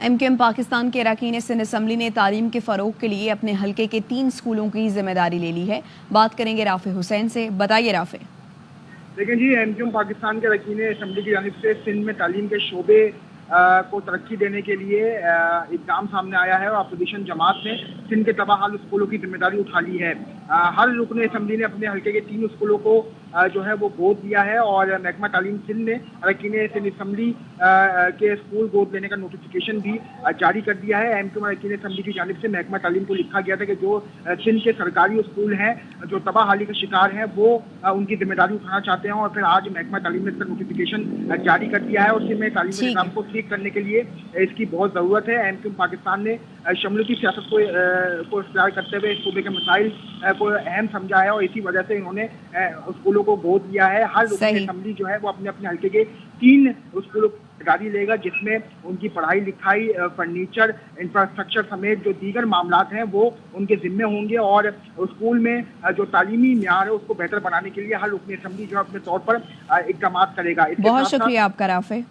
MQM Pakistan के अरकान Sindh assembly ने तालीम के फ़रोग के लिए अपने हल्के के 3 स्कूलों की जिम्मेदारी ले ली है। बात करेंगे राफे हुसैन से। बताइए राफे। देखिए जी, एमक्यूएम पाकिस्तान के अरकान असम्बली की जानिब से सिंध में तालीम के शोबे को तरक्की देने के लिए इक़दाम सामने आया है और अपोजिशन जमात ने सिंध के तबाहाल स्कूलों की जिम्मेदारी उठा ली है। हर रुकन असम्बली ने अपने हल्के के 3 स्कूलों को जो है वो गोद दिया है और महकमा तालीम सिंध ने अरकान सिंध असम्बली के स्कूल गोद लेने का नोटिफिकेशन भी जारी कर दिया है। एमक्यूएम अरकान असम्बली की जानिब से महकमा तालीम को लिखा गया था कि जो सिंध के सरकारी स्कूल हैं जो तबाहाली का शिकार हैं वो उनकी जिम्मेदारी उठाना चाहते हैं और फिर आज महकमा तालीम ने इसका नोटिफिकेशन जारी कर दिया है और सिंध में तालीम के निज़ाम को ठीक करने के लिए इसकी बहुत ज़रूरत है। एमक्यूएम पाकिस्तान ने शमूलियती सियासत को इख्तियार करते हुए सूबे के मसाइल को अहम समझा है और इसी वजह से इन्होंने स्कूलों को गोद दिया है। हर रुकन असम्बली जो है वो अपने अपने हल्के के 3 स्कूलों की जिम्मेदारी लेगा जिसमें उनकी पढ़ाई लिखाई, फर्नीचर, इंफ्रास्ट्रक्चर समेत जो दीगर मामलात हैं वो उनके जिम्मे होंगे और स्कूल में जो तालीमी म्यार है उसको बेहतर बनाने के लिए हर रुकन असम्बली जो है अपने तौर पर इक़दाम करेगा। बहुत शुक्रिया आपका राफे।